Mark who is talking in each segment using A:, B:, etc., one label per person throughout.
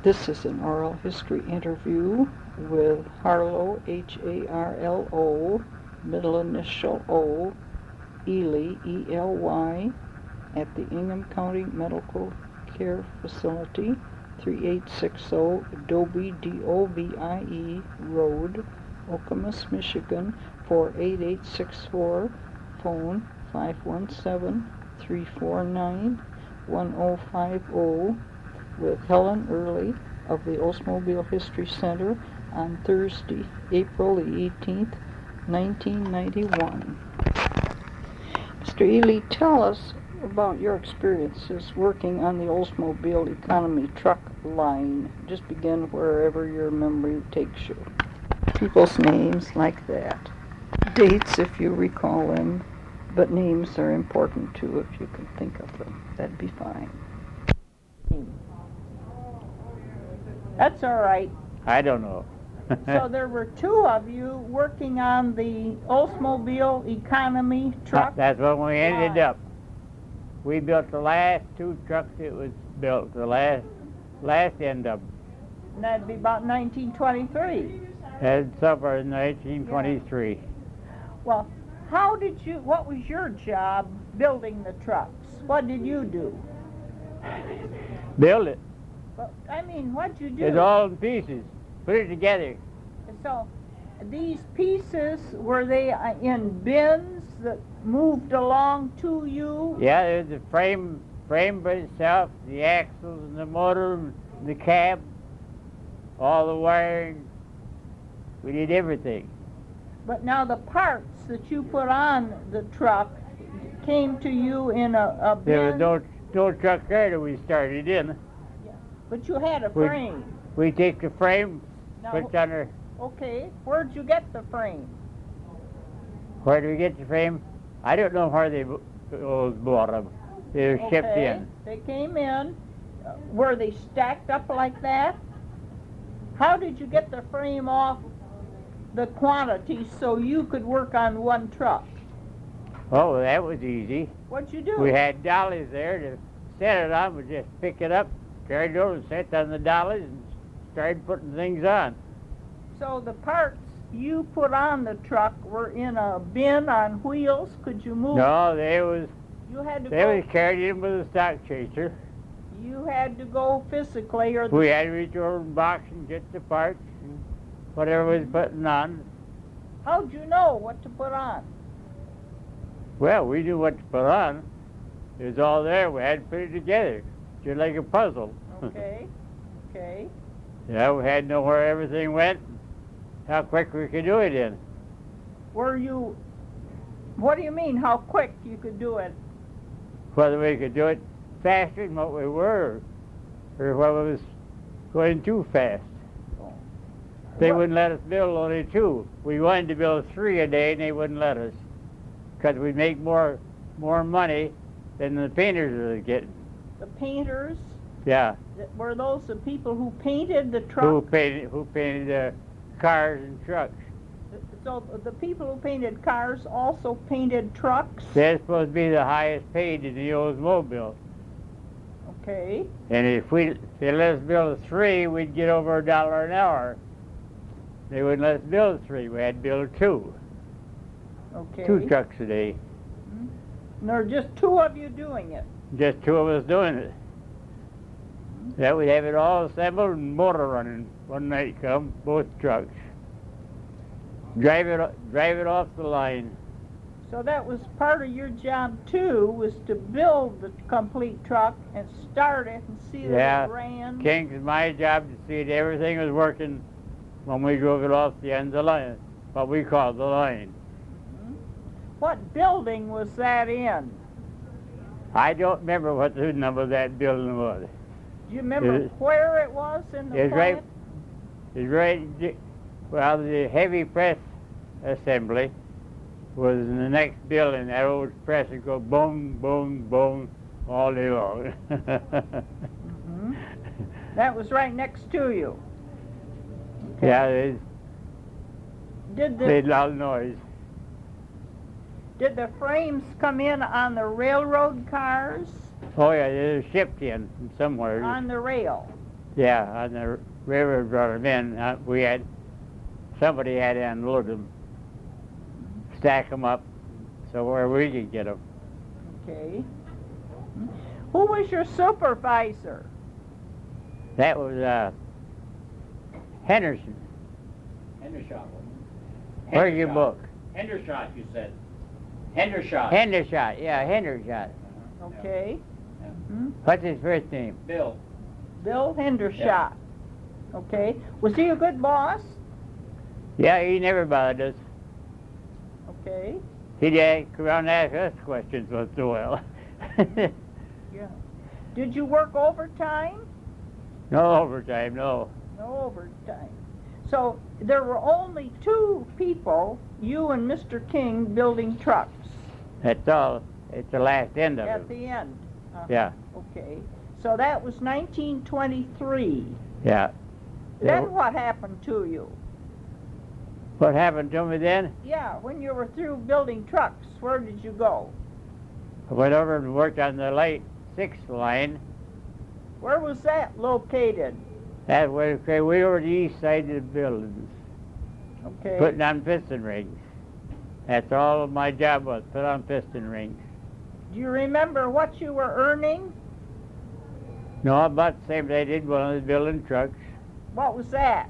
A: This is an oral history interview with Harlo, Harlo, middle initial O, Ely, Ely, at the Ingham County Medical Care Facility, 3860 Dobie, Dobie Road, Okemos, Michigan, 48864, phone 517-349-1050, with Helen Earley of the Oldsmobile History Center on Thursday, April the 18th, 1991. Mr. Ely, tell us about your experiences working on the Oldsmobile economy truck line. Just begin wherever your memory takes you. People's names like that. Dates if you recall them, but names are important too if you can think of them. That'd be fine.
B: That's all right.
C: I don't know.
B: So there were two of you working on the Oldsmobile economy truck?
C: That's when we ended up. We built the last two trucks it was built, the last end of them.
B: And that'd be about 1923.
C: That's somewhere in 1923.
B: Yeah. Well, what was your job building the trucks? What did you do?
C: Build it.
B: Well, I mean, what'd you do?
C: It's all in pieces. Put it together.
B: So, these pieces, were they in bins that moved along to you?
C: Yeah, there's the frame by itself, the axles and the motor, and the cab, all the wiring. We did everything.
B: But now the parts that you put on the truck came to you in a bin?
C: There was no truck there that we started in.
B: Yeah. But you had a frame.
C: We take the frame, put it on her.
B: Okay, where'd you get the frame?
C: Where do we get the frame? I don't know where they bought them. They were shipped in.
B: They came in. Were they stacked up like that? How did you get the frame off the quantity so you could work on one truck?
C: Oh, that was easy.
B: What'd you do?
C: We had dollies there to set it on. We just pick it up, carry it over, and set it on the dollies, and started putting things on.
B: So the parts you put on the truck were in a bin on wheels? Could you move?
C: No, they was carried in with a stock chaser.
B: You had to go physically, or
C: we had to reach over and box and get the parts and whatever was putting on.
B: How'd you know what to put on?
C: Well, we knew what to put on. It was all there. We had to put it together, just like a puzzle.
B: Okay. Okay.
C: Yeah, we had to know where everything went, how quick we could do it in.
B: What do you mean, how quick you could do it?
C: Whether we could do it faster than what we were, or whether it was going too fast. They wouldn't let us build only two. We wanted to build 3 a day, and they wouldn't let us, because we'd make more money than the painters were getting.
B: The painters?
C: Yeah.
B: Were those the people who painted the truck?
C: Who painted cars and trucks.
B: So the people who painted cars also painted trucks?
C: They're supposed to be the highest paid in the Oldsmobile.
B: Okay.
C: And if they let us build 3, we'd get over $1 an hour. They wouldn't let us build 3. We had to build 2.
B: Okay.
C: 2 trucks a day.
B: Mm-hmm. And there are just 2 of you doing it?
C: Just 2 of us doing it. Yeah, we'd have it all assembled and motor running. One night come, both trucks. Drive it off the line.
B: So that was part of your job too, was to build the complete truck and start it and see that it ran?
C: Yeah, King's my job to see that everything was working when we drove it off the end of the line, what we call the line.
B: Mm-hmm. What building was that in?
C: I don't remember what the number of that building was.
B: Do you remember where it was in the plant?
C: Well, the heavy press assembly was in the next building. That old press would go boom, boom, boom all day long.
B: Mm-hmm. That was right next to you. Okay.
C: Yeah, it made loud noise.
B: Did the frames come in on the railroad cars?
C: Oh yeah, they're shipped in from somewhere.
B: On the rail?
C: Yeah, on the river brought them in. Somebody had to unload them, stack them up, so where we could get them.
B: Okay. Who was your supervisor?
C: That was Henderson.
D: Hendershot.
C: Where's your book?
D: Hendershot, you said. Hendershot.
C: Hendershot, yeah, Hendershot.
B: Okay. Hmm?
C: What's his first name?
D: Bill.
B: Bill Hendershot. Okay. Was he a good boss?
C: Yeah, he never bothered us.
B: Okay.
C: He'd come around and ask us questions once in a while.
B: Yeah. Did you work overtime?
C: No overtime, no.
B: No overtime. So there were only 2 people, you and Mr. King, building trucks
C: That's all. It's the last end of
B: at
C: it.
B: the end.
C: Yeah,
B: Okay. So that was 1923.
C: yeah.
B: Then what happened to you?
C: What happened to me then?
B: Yeah, when you were through building trucks, where did you go?
C: I went over and worked on the light 6th line.
B: Where was that located?
C: That was okay, we were the east side of the buildings,
B: Okay.
C: putting on piston rings. That's all my job was, put on piston rings.
B: Do you remember what you were earning?
C: No, about the same as I did when I was building trucks.
B: What was that?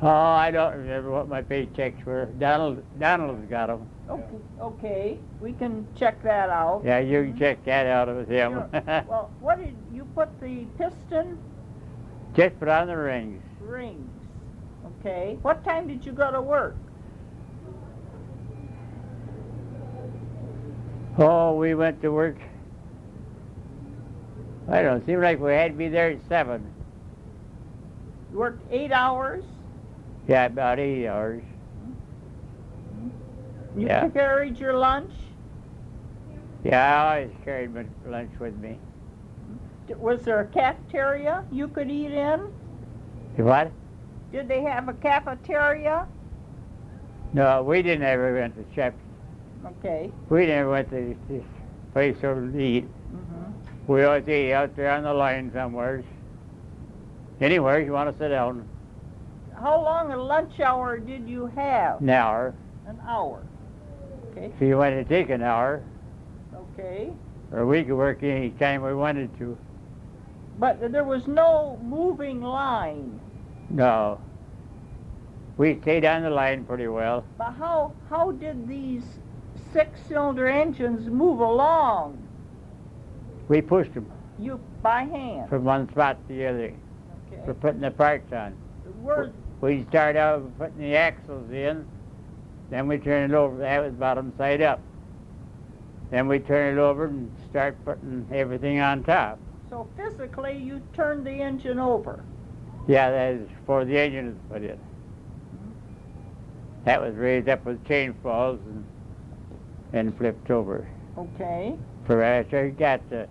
C: Oh, I don't remember what my paychecks were. Donald's got them.
B: Okay, okay. We can check that out.
C: Yeah, you can check that out with him.
B: Sure. Well, what did you put the piston
C: Just put on the rings.
B: rings? Okay. What time did you go to work?
C: Oh, we went to work. I don't know, seemed like we had to be there at 7.
B: You worked 8 hours.
C: Yeah, about 8 hours.
B: You
C: Yeah.
B: carried your lunch.
C: Yeah, I always carried my lunch with me.
B: Was there a cafeteria you could eat in?
C: What?
B: Did they have a cafeteria?
C: No, we didn't ever went to Shep.
B: Okay.
C: We never went to this place over to eat.
B: Hmm.
C: We always ate out there on the line somewhere. Anywhere you want to sit down.
B: How long a lunch hour did you have?
C: An hour.
B: An hour. Okay.
C: If you wanted to take an hour,
B: Okay.
C: or we could work any time we wanted to.
B: But there was no moving line.
C: No. We stayed on the line pretty well.
B: But how did these 6-cylinder engines move along?
C: We pushed them
B: You by hand.
C: from one spot to the other for
B: Okay.
C: putting the parts on.
B: Were
C: We start out with putting the axles in, then we turn it over. That was bottom side up. Then we turn it over and start putting everything on top.
B: so physically you turned the engine over.
C: Yeah, that is before the engine was put in. That was raised up with chain falls and flipped over.
B: Okay.
C: For after you got the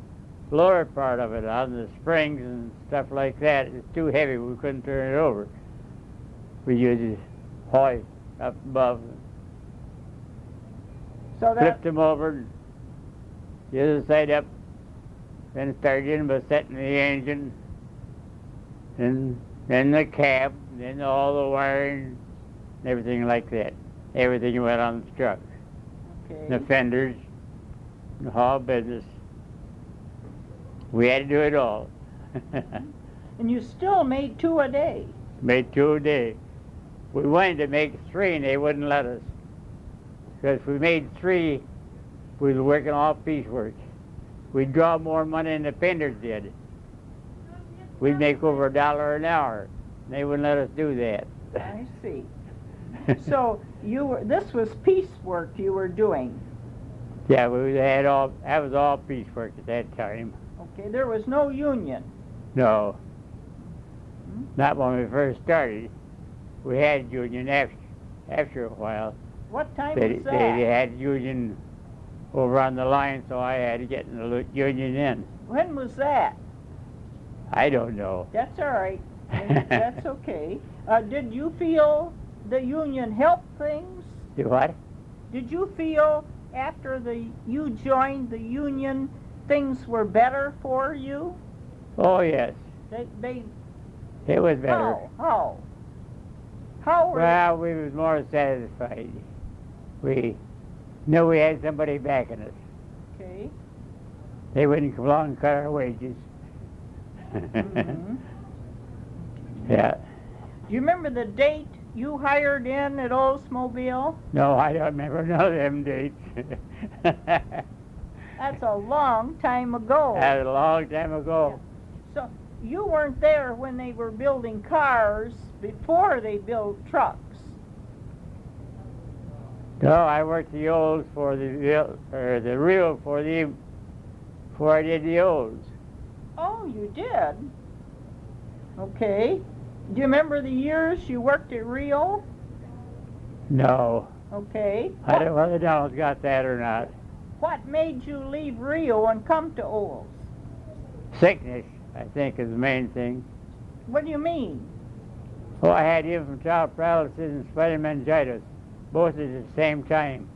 C: lower part of it on the springs and stuff like that, it's too heavy. We couldn't turn it over. We used it hoist up above,
B: So that
C: flipped them over, and the other side up, then started in by setting the engine, and then the cab, then all the wiring, and everything like that. Everything went on the truck.
B: okay.
C: The fenders, the whole business. We had to do it all.
B: And you still made 2 a day.
C: Made 2 a day. We wanted to make 3 and they wouldn't let us. Because if we made 3, we were working all piecework. We'd draw more money than the fenders did. We'd make over $1 an hour. They wouldn't let us do that.
B: I see. So this was piecework you were doing.
C: Yeah, that was all piecework at that time.
B: Okay, there was no union.
C: No. Not when we first started. We had union after a while.
B: What time
C: They
B: was that?
C: had union over on the line, so I had to get in the union in.
B: When was that?
C: I don't know.
B: That's all right. That's okay. Did you feel the union helped things?
C: Do what?
B: Did you feel after you joined the union, things were better for you?
C: Oh, yes.
B: They
C: It was better.
B: How were
C: Well, we was more satisfied. We knew we had somebody backing us.
B: okay.
C: They wouldn't come along and cut our wages.
B: Mhm.
C: Yeah.
B: Do you remember the date you hired in at Oldsmobile?
C: No, I don't remember none of them dates.
B: That's a long time ago.
C: That was a long time ago.
B: So you weren't there when they were building cars before they built trucks.
C: No, I worked the olds for the real before I did the olds.
B: Oh, you did? Okay. Do you remember the years you worked at Rio?
C: No,
B: Okay.
C: I don't know whether Donald's got that or not.
B: What made you leave Rio and come to Olds?
C: Sickness, I think, is the main thing.
B: What do you mean?
C: Oh, I had infantile paralysis and spinal meningitis, both at the same time.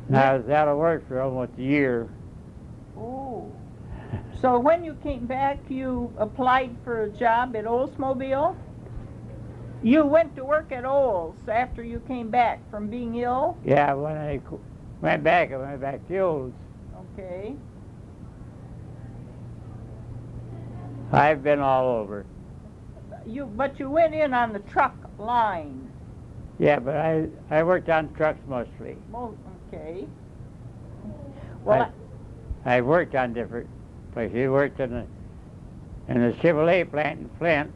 C: And I was out of work for almost a year.
B: Oh. So when you came back, you applied for a job at Oldsmobile? You went to work at Olds after you came back from being ill?
C: Yeah, when I went back, I went back to olds.
B: Okay.
C: I've been all over.
B: But you went in on the truck line.
C: Yeah, but I worked on trucks mostly.
B: Okay. Well,
C: I worked on different places. I worked in the Chevrolet plant in Flint,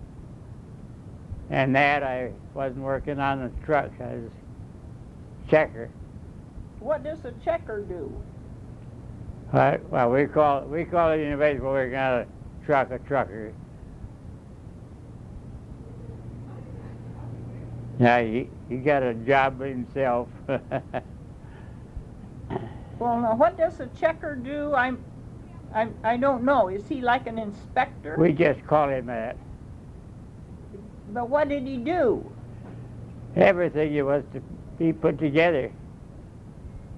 C: and that I wasn't working on the trucks. I was checker.
B: what does a checker do?
C: Well, we call it in the base working on a trucker. Yeah, he got a job himself.
B: Well, now, what does a checker do? I don't know. Is he like an inspector?
C: We just call him that.
B: But what did he do?
C: Everything it was to be put together.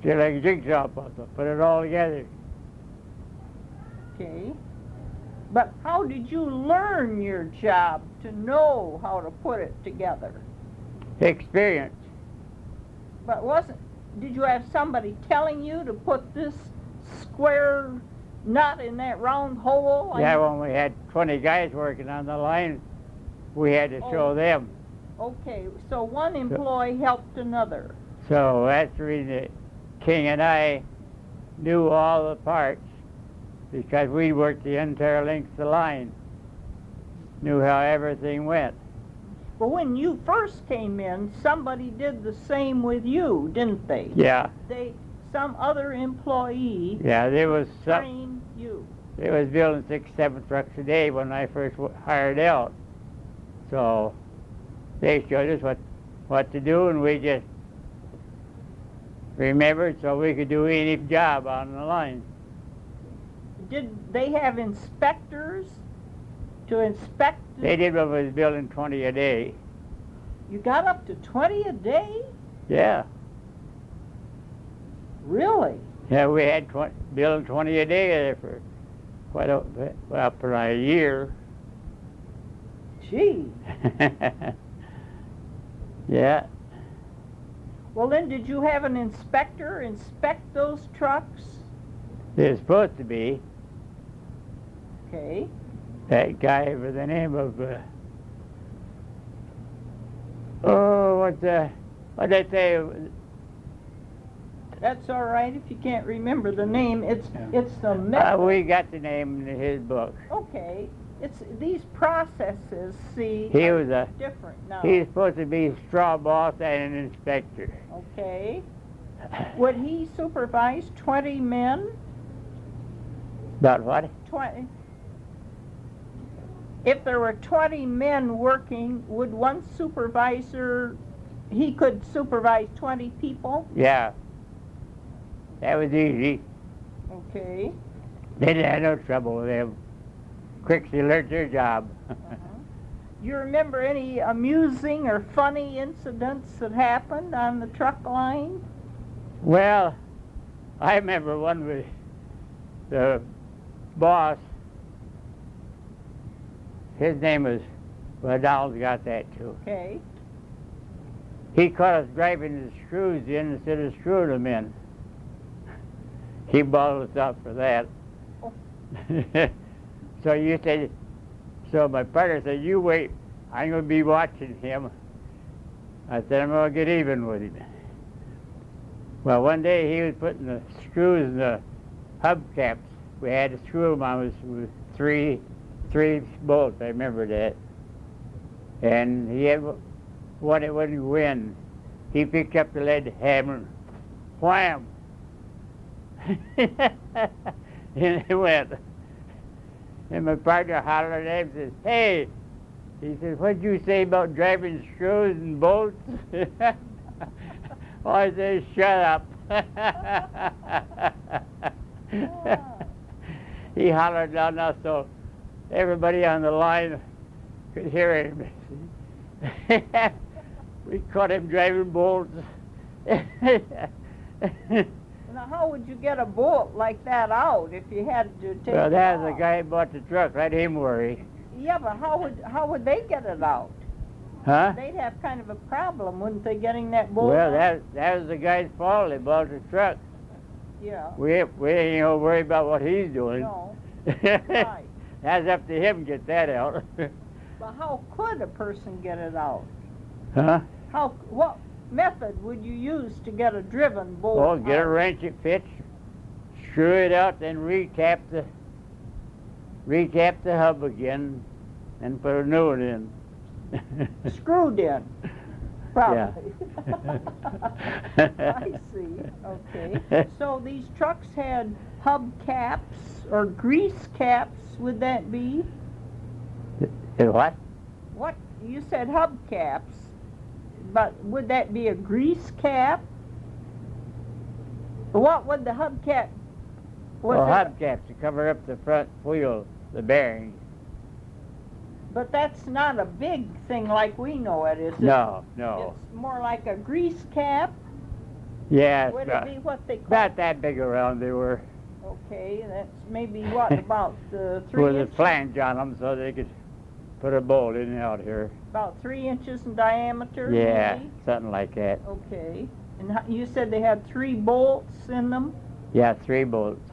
C: Just like a jigsaw puzzle, put it all together.
B: Okay. But how did you learn your job to know how to put it together?
C: Experience.
B: But did you have somebody telling you to put this square nut in that round hole?
C: Yeah, when we had 20 guys working on the line, we had to show them.
B: Okay, so one employee helped another.
C: So that's the reason that King and I knew all the parts, because we worked the entire length of the line, knew how everything went.
B: But when you first came in, somebody did the same with you, didn't they?
C: Yeah.
B: Some other employee
C: Yeah, there was
B: trained you.
C: They was building 6, 7 trucks a day when I first hired out. So they showed us what to do, and we just remembered so we could do any job on the line.
B: Did they have inspectors to inspect?
C: They did what was building 20 a day.
B: You got up to 20 a day?
C: Yeah.
B: Really?
C: Yeah, we had building 20 a day there for for a year.
B: Gee.
C: Yeah.
B: Well, then, did you have an inspector inspect those trucks?
C: They're supposed to be.
B: Okay.
C: That guy by the name of what they say?
B: That's all right if you can't remember the name. It's the method.
C: We got the name in his book.
B: Okay. It's these processes. See,
C: He was
B: different now.
C: He's supposed to be a straw boss and an inspector.
B: Okay. Would he supervise 20 men?
C: About what?
B: 20. If there were 20 men working, would one supervisor, he could supervise 20 people?
C: Yeah. That was easy.
B: Okay.
C: They didn't have no trouble with them. Quick to learn their job.
B: You remember any amusing or funny incidents that happened on the truck line?
C: Well, I remember one with the boss, his name was, well, Donald's got that too.
B: Okay.
C: He caught us driving the screws in instead of screwing them in. He balled us up for that.
B: Oh.
C: So my partner said, you wait, I'm going to be watching him. I said, I'm going to get even with him. Well, one day he was putting the screws in the hubcaps. We had to screw them on with three bolts, I remember that. And he had one that wouldn't win. He picked up the lead hammer, wham! And it went. And my partner hollered at him and says, hey! He said, what'd you say about driving screws and bolts? Oh, I said, shut up. He hollered down us so everybody on the line could hear him. We caught him driving bolts.
B: Now, how would you get a bolt like that out if you had to take
C: Well,
B: it
C: that was
B: off?
C: the guy who bought the truck. Let him worry.
B: Yeah, but how would they get it out?
C: Huh?
B: They'd have kind of a problem, wouldn't they, getting that bolt
C: Well,
B: out?
C: that was the guy's fault. He bought the truck.
B: Yeah.
C: We ain't worry about what he's doing.
B: No. Right.
C: That's up to him to get that out.
B: But how could a person get it out?
C: Huh?
B: What method would you use to get a driven bolt
C: Well, get a
B: out?
C: wrench that fits, screw it out, then recap the hub again, and put a new one in.
B: Screwed in.
C: Yeah.
B: Probably. I see. Okay. So these trucks had hub caps or grease caps, would that be?
C: What?
B: What? You said hub caps, but would that be a grease cap? What would the hub cap?
C: Well, hubcaps to cover up the front wheel, the bearings.
B: But that's not a big thing like we know it, is it?
C: No.
B: It's more like a grease cap.
C: Yeah,
B: Would
C: it's
B: it be what they call?
C: about that big around they were.
B: Okay, that's maybe what, about 3
C: With a
B: inches?
C: flange on them so they could put a bolt in and out here.
B: About 3 inches in diameter.
C: Yeah,
B: Maybe?
C: something like that.
B: Okay. And you said they had 3 bolts in them.
C: Yeah, 3 bolts.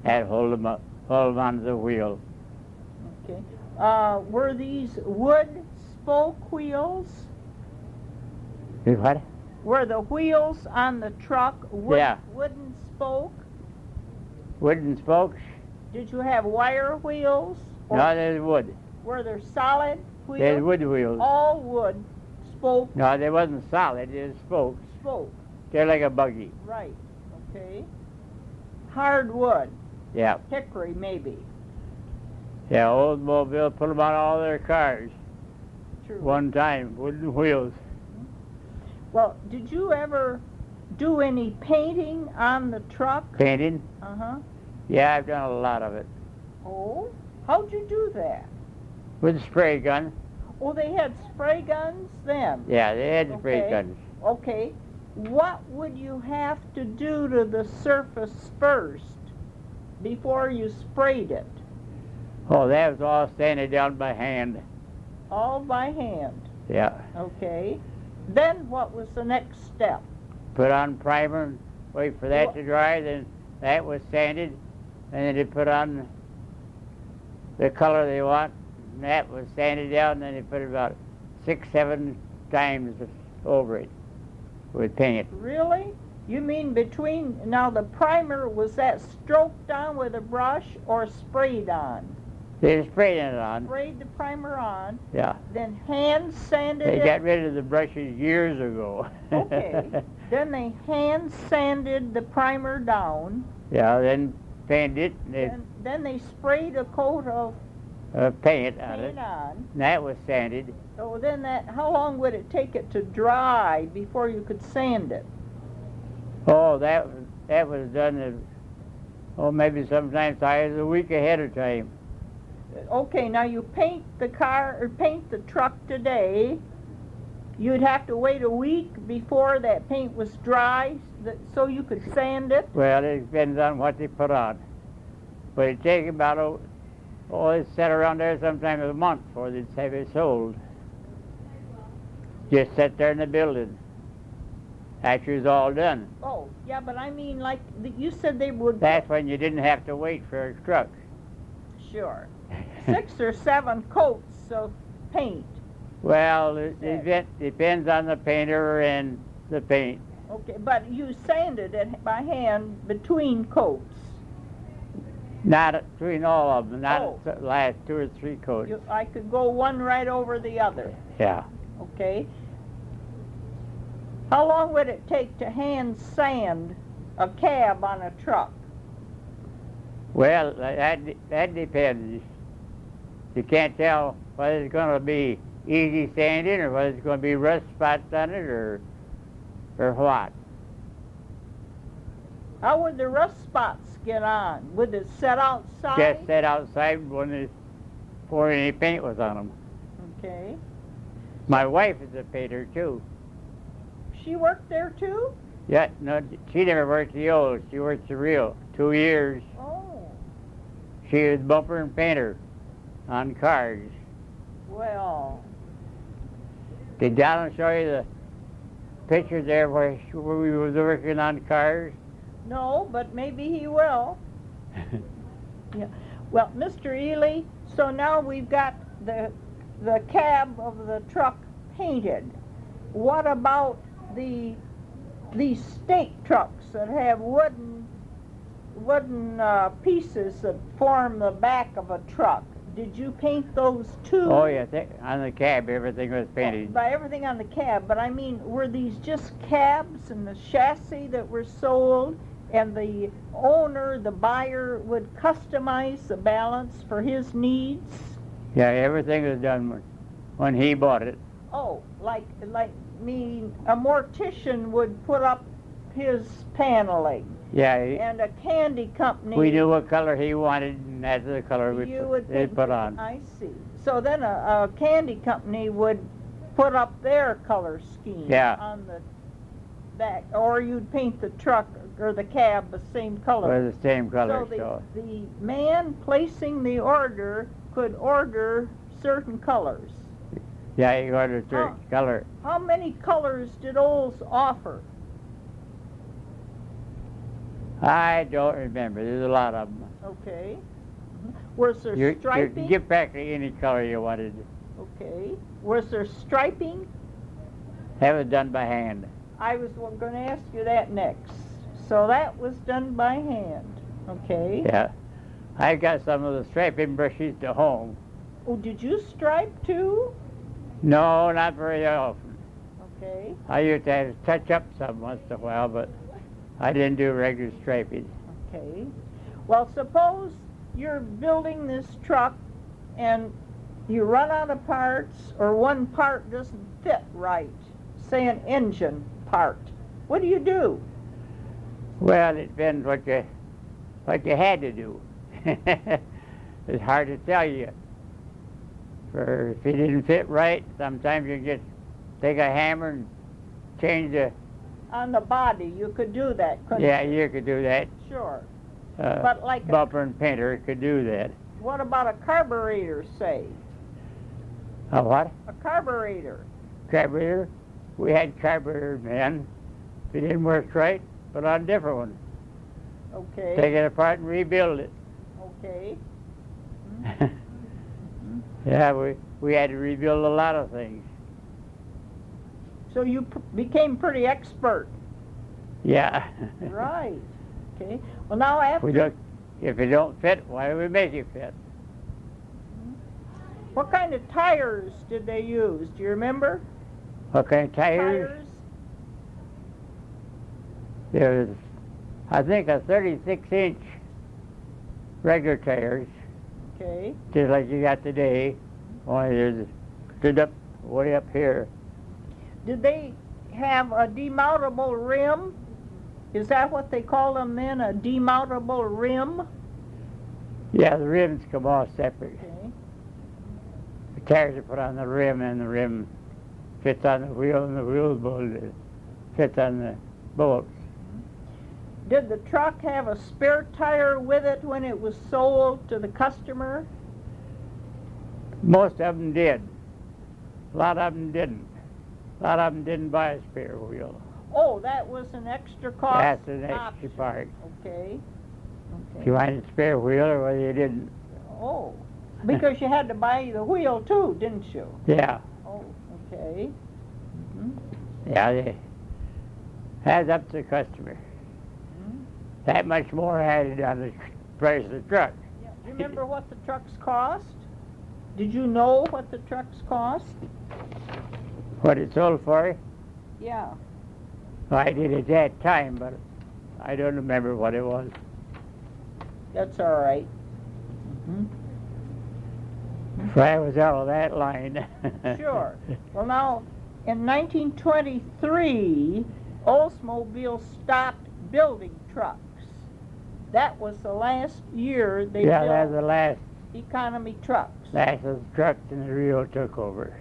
C: Had hold them onto the wheel.
B: Okay. Were these wood spoke wheels?
C: What?
B: Were the wheels on the truck
C: Yeah.
B: wooden spoke?
C: Wooden spokes?
B: Did you have wire wheels? Or
C: No, there's wood.
B: were there solid wheels?
C: There's wood wheels.
B: All wood spoke.
C: No, they wasn't solid. It was spokes.
B: Spoke.
C: They're like a buggy.
B: Right. Okay. Hard wood.
C: Yeah.
B: Hickory, maybe.
C: Yeah, Oldsmobile put them on all their cars.
B: True.
C: One time, wooden wheels.
B: Well, did you ever do any painting on the truck?
C: Painting?
B: Uh-huh.
C: Yeah, I've done a lot of it.
B: Oh? How'd you do that?
C: With a spray gun.
B: Oh, they had spray guns then?
C: Yeah, they had the spray
B: Okay.
C: guns.
B: Okay. What would you have to do to the surface first before you sprayed it?
C: Oh, that was all sanded down by hand.
B: All by hand.
C: Yeah.
B: Okay. Then what was the next step?
C: Put on primer and wait for that to dry. Then that was sanded. And then they put on the color they want. And that was sanded down. And then they put it about 6, 7 times over it with paint.
B: Really? You mean between, now the primer, was that stroked on with a brush or sprayed on?
C: They sprayed it on.
B: Sprayed the primer on,
C: Yeah.
B: then hand sanded
C: They
B: it?
C: got rid of the brushes years ago.
B: Okay. Then they hand sanded the primer down,
C: Yeah, then painted it.
B: and then they sprayed a coat of
C: Paint on it.
B: paint on.
C: And that was sanded.
B: Oh, then how long would it take it to dry before you could sand it?
C: Oh, that was done. Maybe sometimes a week ahead of time.
B: Okay, now you paint the car or paint the truck today. You'd have to wait a week before that paint was dry so you could sand it.
C: Well, it depends on what they put on. But it'd take about, it'd sit around there sometime a month before they'd have it sold. Just sit there in the building. After it was all done.
B: Oh, yeah, but I mean, like, you said they would...
C: That's when you didn't have to wait for a truck.
B: Sure. 6 or 7 coats of paint.
C: Well, it depends on the painter and the paint.
B: Okay, but you sanded it by hand between coats.
C: Not between all of them, not
B: Oh.
C: the last 2 or 3 coats.
B: I could go one right over the other.
C: Yeah.
B: Okay. How long would it take to hand sand a cab on a truck?
C: Well, that depends. You can't tell whether it's going to be easy sanding or whether it's going to be rust spots on it or what.
B: How would the rust spots get on? Would it set outside?
C: Just set outside before any paint was on them.
B: Okay.
C: My wife is a painter too.
B: She worked there too?
C: Yeah, no, she never worked the old. She worked the real. 2 years.
B: Oh,
C: She was bumper and painter on cars.
B: well,
C: Did Donald show you the picture there where we was working on cars?
B: no, but maybe he will. Yeah. Well, Mr. Ely, so now we've got the cab of the truck painted. What about these stake trucks that have wooden pieces that form the back of a truck? Did you paint those too?
C: Oh yeah, on the cab everything was painted.
B: By everything on the cab, but I mean, were these just cabs and the chassis that were sold, and the owner, the buyer, would customize the balance for his needs?
C: Yeah, everything was done when he bought it.
B: Oh, like a mortician would put up his paneling,
C: Yeah,
B: and a candy company.
C: we knew what color he wanted, and that's the color they'd put on.
B: I see. So then a candy company would put up their color scheme
C: Yeah.
B: on the back, or you'd paint the truck or the cab the same color.
C: Was the same color,
B: So the man placing the order could order certain colors.
C: Yeah, he ordered a certain color.
B: How many colors did Olds offer?
C: I don't remember. There's a lot of them.
B: Okay. Was there
C: You
B: striping?
C: get practically any color you wanted.
B: Okay. Was there striping?
C: That was done by hand.
B: I was going to ask you that next. So that was done by hand. Okay.
C: Yeah. I've got some of the striping brushes to home.
B: Oh, did you stripe too?
C: No, not very often.
B: Okay.
C: I used to have to touch up some once in a while, but I didn't do regular striping.
B: Okay. Well, suppose you're building this truck and you run out of parts, or one part doesn't fit right, say an engine part. What do you do?
C: Well, it depends what you had to do. It's hard to tell you. For if it didn't fit right, sometimes you just take a hammer and change the.
B: On the body, you could do that, couldn't
C: Yeah,
B: you?
C: you could do that.
B: Sure. But like
C: bumper and painter could do that.
B: what about a carburetor, say?
C: A what?
B: A carburetor.
C: Carburetor? We had carburetor men. If it didn't work right, put on a different one.
B: Okay.
C: Take it apart and rebuild it.
B: Okay.
C: Yeah, we had to rebuild a lot of things.
B: So you became pretty expert.
C: Yeah.
B: Right. Okay. Well, now after...
C: If it don't fit, why do we make it fit?
B: What kind of tires did they use? Do you remember?
C: What kind of tires? There was, I think, a 36-inch regular tires,
B: Okay.
C: just like you got today. Only there's stood up way up here.
B: Did they have a demountable rim? Is that what they call them then, a demountable rim?
C: Yeah, the rims come off separate.
B: Okay.
C: The tires are put on the rim, and the rim fits on the wheel, and the wheel fits on the bolts.
B: Did the truck have a spare tire with it when it was sold to the customer?
C: Most of them did. A lot of them didn't. A lot of them didn't buy a spare wheel.
B: Oh, that was an extra cost.
C: That's an extra
B: option.
C: part.
B: Okay.
C: If you wanted a spare wheel or whether you didn't.
B: Oh, because you had to buy the wheel too, didn't you?
C: Yeah.
B: Oh, okay.
C: Yeah, they adds up to the customer. That much more added on the price of the truck.
B: Yeah. Do you remember what the trucks cost? Did you know what the trucks cost?
C: What it sold for?
B: Yeah.
C: Well, I did at that time, but I don't remember what it was.
B: That's all right.
C: So I was out of that line.
B: Sure. Well, now, in 1923, Oldsmobile stopped building trucks. That was the last year they
C: Yeah, that's
B: built
C: the last.
B: economy trucks.
C: That's the truck and the Rio took over.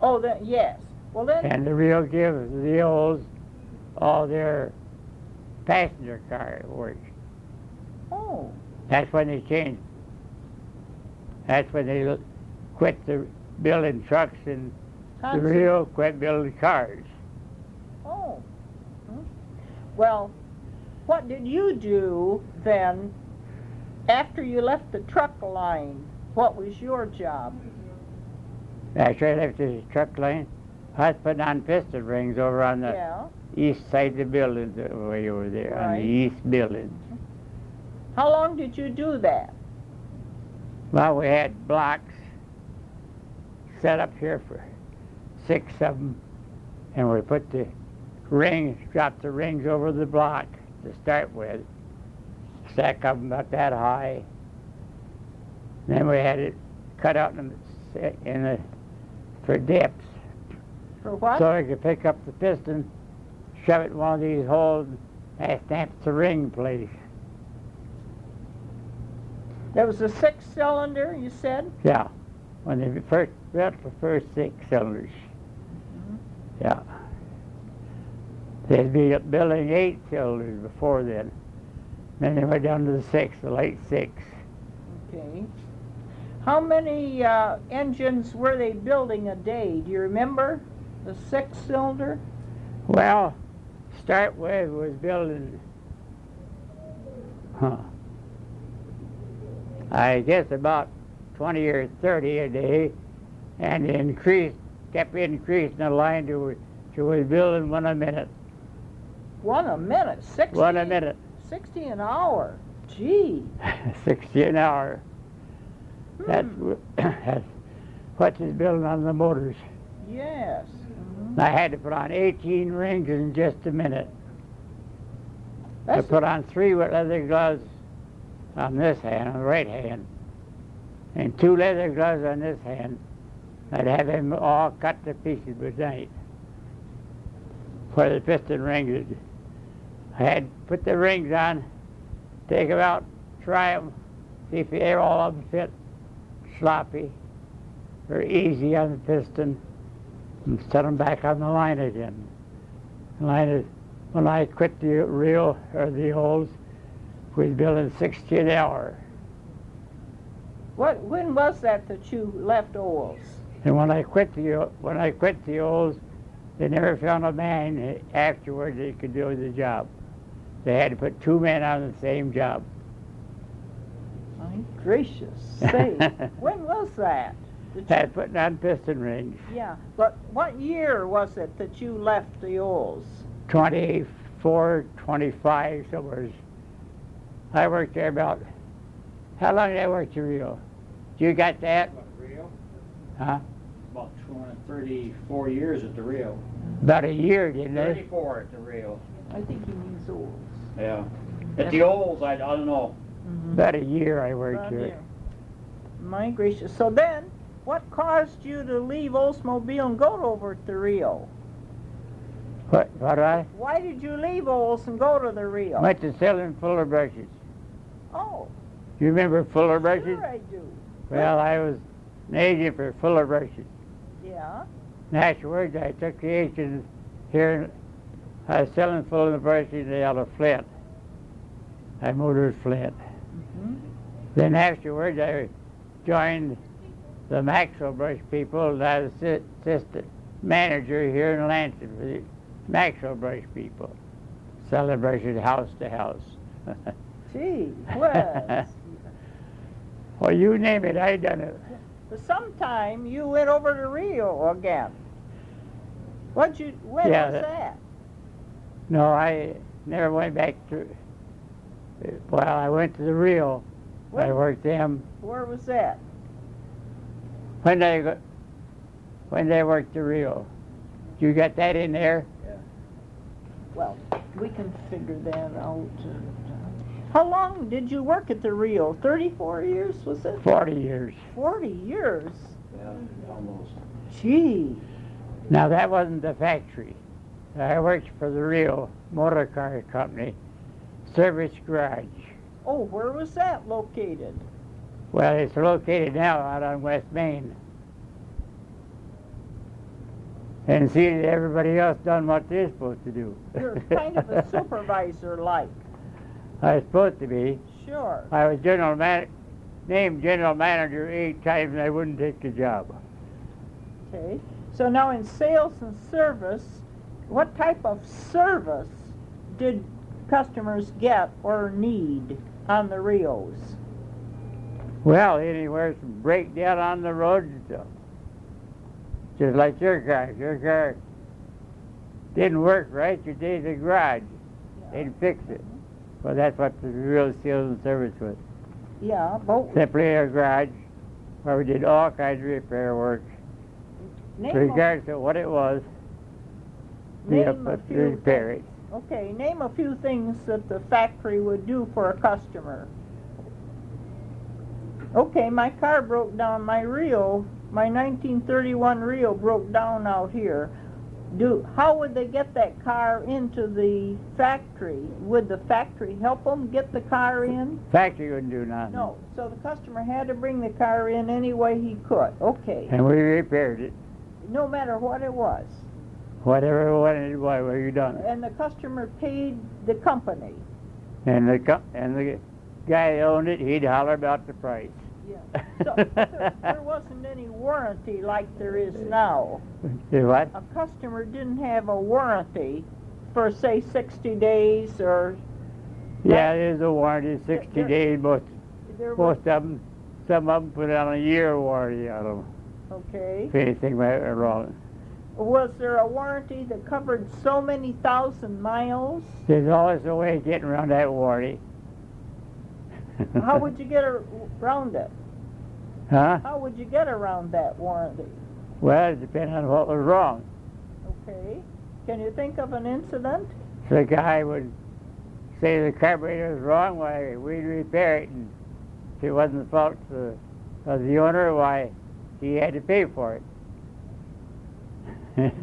B: Oh, yes. Well, then,
C: And the Rio gives the olds all their passenger car work.
B: oh,
C: That's when they changed. That's when they quit the building trucks and the Rio quit building cars.
B: Oh. Well, what did you do then after you left the truck line? What was your job?
C: After I left the truck line, I was putting on piston rings over on the
B: Yeah.
C: east side of the building, way over there, on
B: Right.
C: the east building.
B: How long did you do that?
C: Well, we had blocks set up here for 6 of them, and we put the rings, dropped the rings over the block to start with, stack of them about that high. Then we had it cut out for dips,
B: For what?
C: so we could pick up the piston, shove it in one of these holes, and snap the ring place.
B: There was a 6-cylinder, you said?
C: Yeah, when they first built the first 6 cylinders. Yeah. They'd be building 8 cylinders before then. Then they went down to the 6, the late 6.
B: Okay. How many engines were they building a day? Do you remember? The 6-cylinder?
C: Well, start with was building, I guess about 20 or 30 a day, and kept increasing the line to was building one a minute.
B: One a minute? 60?
C: One a minute.
B: 60 an hour. Gee.
C: 60 an hour. That's what is building on the motors.
B: Yes.
C: I had to put on 18 rings in just a minute. I
B: That's
C: put on 3 leather gloves on this hand, on the right hand, and 2 leather gloves on this hand. I'd have them all cut to pieces beside where the piston rings is. I had to put the rings on, take them out, try them, see if all of them fit sloppy or easy on the piston, and set them back on the line again. When I quit the Rio or the olds, we was building 60 an hour.
B: when was that you left Olds?
C: And when I quit the olds, they never found a man afterwards that could do the job. They had to put 2 men on the same job.
B: My gracious sake. When was that?
C: That's putting on piston rings.
B: Yeah, but what year was it that you left the Olds?
C: 24, 25, somewhere. I worked there about, how long did I work at Rio? You got that?
D: What, Rio?
C: Huh?
D: About 234 years at the Rio.
C: About a year, didn't they?
D: 34 at the Rio.
B: I think he means Olds.
D: Yeah. At the Olds, I don't know.
C: About a year I worked
B: About
C: there.
B: here. My gracious. So then, what caused you to leave Oldsmobile and go over to Rio?
C: What I?
B: Why did you leave Olds and go to the Rio?
C: Went to selling Fuller brushes.
B: Oh,
C: You remember Fuller brushes?
B: sure I do.
C: Well, I was an agent for Fuller brushes.
B: Yeah.
C: And afterwards, I took the agent here. I was selling Fuller brushes out of Flint. I motored Flint.
B: Mm-hmm.
C: Then afterwards, I joined the Maxwell Brush people, and I was assistant manager here in Lansing for the Maxwell Brush people, selling brushes house to house.
B: Gee whiz.
C: Well, you name it, I done it.
B: But sometime you went over to Rio again. When
C: Yeah,
B: was that?
C: No, I never went back to. Well, I went to the Rio. I
B: When-
C: worked them.
B: Where was that?
C: When did I work the Rio? You got that in there?
B: Well, we can figure that out. How long did you work at the Rio? 34 years, was it?
C: 40 years.
B: 40 years?
D: Yeah, almost.
B: Gee.
C: Now, that wasn't the factory. I worked for the Rio Motor Car Company, service garage.
B: Oh, where was that located?
C: Well, it's located now out on West Main. And see that everybody else done what they're supposed to do.
B: You're kind of a supervisor like.
C: I was supposed to be.
B: Sure.
C: I was named general manager 8 times and I wouldn't take the job.
B: Okay. So now in sales and service, what type of service did customers get or need on the Rios?
C: Well, anywhere from breakdown on the road and stuff. Just like your car. Your car didn't work right, you take the garage. They'd fix it. Well, that's what the real sales and service was.
B: Yeah, but
C: Simply a garage where we did all kinds of repair work,
B: name
C: regardless of what it was. We
B: Name a
C: have to
B: few
C: repair it.
B: Okay, name a few things that the factory would do for a customer. Okay, my car broke down, my 1931 Rio broke down out here. How would they get that car into the factory? Would the factory help them get the car in?
C: Factory wouldn't do nothing.
B: No, so the customer had to bring the car in any way he could. Okay,
C: And we repaired it.
B: no matter what it was.
C: Whatever it wanted, why were you done?
B: And the customer paid the company.
C: And the guy that owned it, he'd holler about the price.
B: Yeah. So there wasn't any warranty like there is now.
C: See what?
B: A customer didn't have a warranty for, say, 60 days or...
C: Yeah, there's a warranty, 60
B: There-
C: days.
B: there was,
C: Most of them, some of them put on a year warranty on them
B: okay.
C: if anything went wrong.
B: Was there a warranty that covered so many thousand miles?
C: There's always a way of getting around that warranty.
B: How would you get around it?
C: Huh?
B: How would you get around that warranty?
C: Well, it depends on what was wrong.
B: Okay. Can you think of an incident?
C: The guy would say the carburetor was wrong, why, we'd repair it, and if it wasn't the fault of the owner, why, he had to pay for it.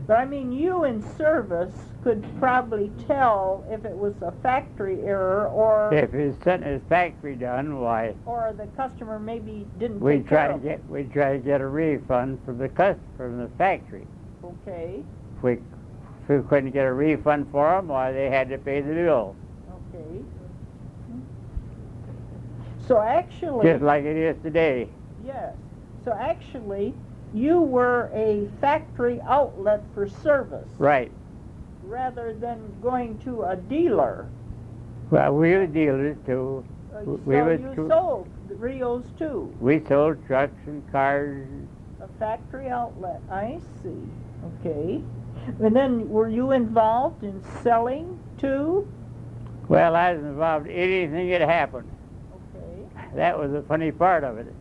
B: But I mean, you in service could probably tell if it was a factory error or
C: If it's something that's factory done, why,
B: or the customer maybe didn't
C: we'd
B: take
C: try
B: care
C: to
B: of
C: get a refund from the from the factory.
B: it. Okay,
C: If we couldn't get a refund for them, why, they had to pay the bill,
B: okay. So actually,
C: just like it is today.
B: yes. So actually, you were a factory outlet for service
C: Right.
B: rather than going to a dealer.
C: Well, we were dealers too.
B: So
C: We would
B: you sold the Rios too.
C: We sold trucks and cars.
B: A factory outlet, I see. Okay. And then were you involved in selling too?
C: Well, I was involved in anything that happened.
B: Okay.
C: That was the funny part of it.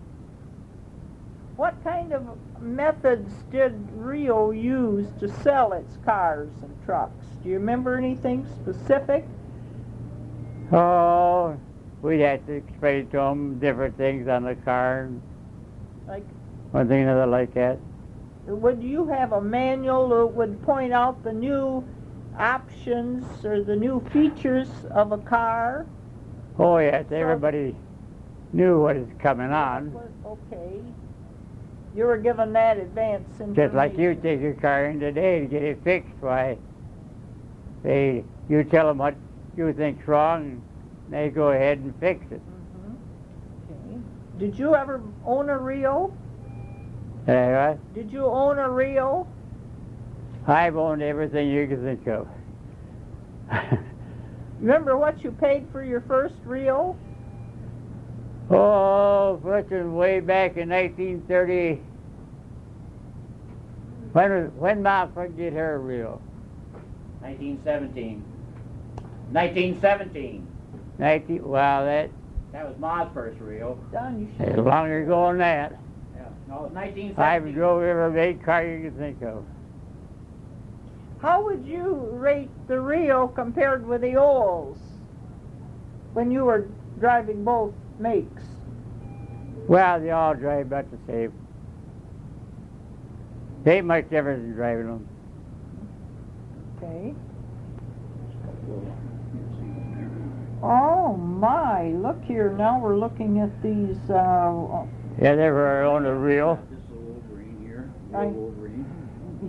B: What kind of methods did Rio use to sell its cars and trucks? Do you remember anything specific?
C: Oh, we'd have to explain to them different things on the car,
B: Like,
C: one thing or another like that.
B: would you have a manual that would point out the new options or the new features of a car?
C: Oh, yes, everybody knew what was coming on.
B: Okay. You were given that advance information.
C: Just like you take your car in today to get it fixed, why, you tell them what you think's wrong, and they go ahead and fix it.
B: Okay. Did you ever own a reel?
C: Anyway,
B: Did you own a reel?
C: I've owned everything you can think of.
B: Remember what you paid for your first reel?
C: Oh, fortune, way back in 1930. When Ma did her reel?
D: 1917. 1917.
C: Well, that
D: That was Ma's first reel.
B: Don, you
C: is
B: should.
C: longer ago than that.
D: Yeah. No, it was 1917.
C: I've drove every big car you can think of.
B: How would you rate the Rio compared with the Olds when you were driving both makes?
C: Well, they all drive about the same. There ain't much difference in driving them.
B: Okay. Oh my, look here, now we're looking at these,
C: Yeah, they were on the reel.
D: This is a Wolverine here.
B: I-
D: Wolverine.